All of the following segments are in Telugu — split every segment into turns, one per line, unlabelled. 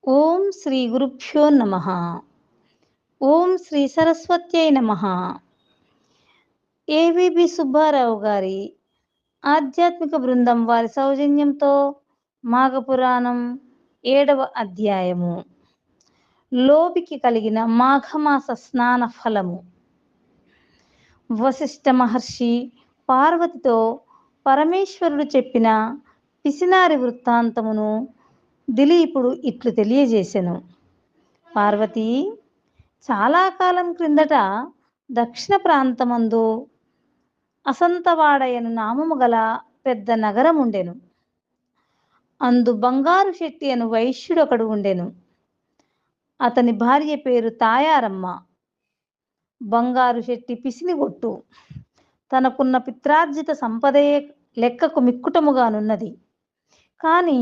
ఓం శ్రీ గురుభ్యో నమః. ఓం శ్రీ సరస్వత్యై నమః. ఏవిబి సుబ్బారావు గారి ఆధ్యాత్మిక బృందం వారి సౌజన్యంతో మాఘపురాణం 7వ అధ్యాయము లోభికి కలిగిన మాఘమాస స్నాన ఫలము. వశిష్ఠ మహర్షి పార్వతితో పరమేశ్వరుడు చెప్పిన పిసినారి వృత్తాంతమును దిలీపుడు ఇట్లు తెలియజేసెను. పార్వతి, చాలా కాలం క్రిందట దక్షిణ ప్రాంతమందు అసంతవాడయను నామము గల పెద్ద నగరం ఉండెను. అందు బంగారు శెట్టి అను వైశ్యుడొకడు ఉండెను. అతని భార్య పేరు తాయారమ్మ. బంగారు శెట్టి పిసినిగొట్టు. తనకున్న పిత్రార్జిత సంపదే లెక్కకు మిక్కుటముగానున్నది. కాని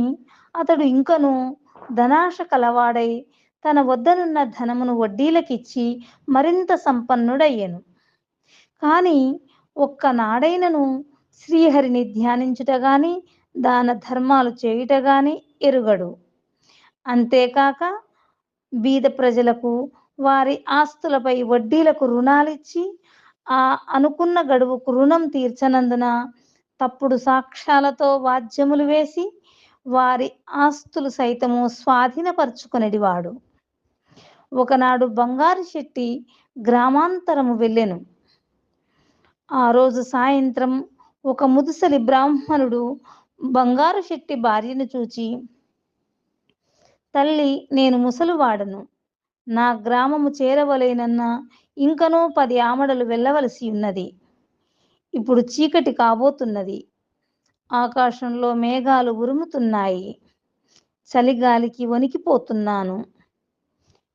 అతడు ఇంకను ధనాశ కలవాడై తన వద్దనున్న ధనమును వడ్డీలకిచ్చి మరింత సంపన్నుడయ్యెను. కాని ఒక్కనాడైనను శ్రీహరిని ధ్యానించుట గాని దాన ధర్మాలు చేయుట గాని ఎరుగడు. అంతేకాక బీద ప్రజలకు వారి ఆస్తులపై వడ్డీలకు రుణాలిచ్చి ఆ అనుకున్న గడువుకు రుణం తీర్చనందున తప్పుడు సాక్ష్యాలతో వాద్యములు వేసి వారి ఆస్తులు సైతము స్వాధీనపరుచుకొనిడివాడు. ఒకనాడు బంగారు శెట్టి గ్రామాంతరము వెళ్ళెను. ఆ రోజు సాయంత్రం ఒక ముదుసలి బ్రాహ్మణుడు బంగారు శెట్టి భార్యను చూచి, తల్లి, నేను ముసలువాడను. నా గ్రామము చేరవలేనన్న ఇంకనూ 10 ఆమడలు వెళ్ళవలసి ఉన్నది. ఇప్పుడు చీకటి కాబోతున్నది. ఆకాశంలో మేఘాలు ఉరుముతున్నాయి. చలిగాలికి వణికిపోతున్నాను.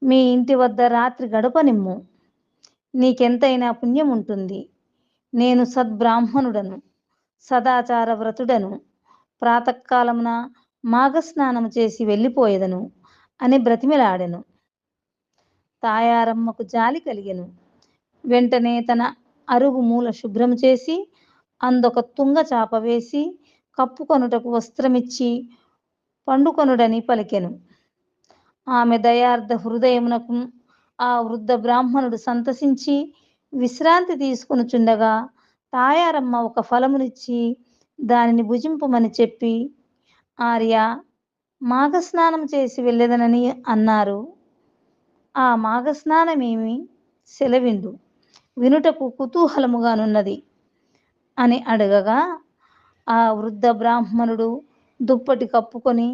మీ ఇంటి వద్ద రాత్రి గడపనిమ్ము. నీకెంతైనా పుణ్యం ఉంటుంది. నేను సద్బ్రాహ్మణుడను, సదాచార వ్రతుడను. ప్రాతకాలమున మాఘస్నానము చేసి వెళ్ళిపోయేదను అని బ్రతిమిలాడెను. తాయారమ్మకు జాలి కలిగెను. వెంటనే తన అరుగు మూల శుభ్రము చేసి అందొక తుంగ చాప వేసి కప్పుకొనుటకు వస్త్రమిచ్చి పండుకొనుడని పలికెను. ఆమె దయార్ధ హృదయమునకు ఆ వృద్ధ బ్రాహ్మణుడు సంతసించి విశ్రాంతి తీసుకొనుచుండగా తాయారమ్మ ఒక ఫలమునిచ్చి దానిని భుజింపుమని చెప్పి, ఆర్య, మాఘస్నానం చేసి వెళ్ళేదనని అన్నారు. ఆ మాఘస్నానమేమి సెలవిండు, వినుటకు కుతూహలముగానున్నది అని అడగగా ఆ వృద్ధ బ్రాహ్మణుడు దుప్పటి కప్పుకొని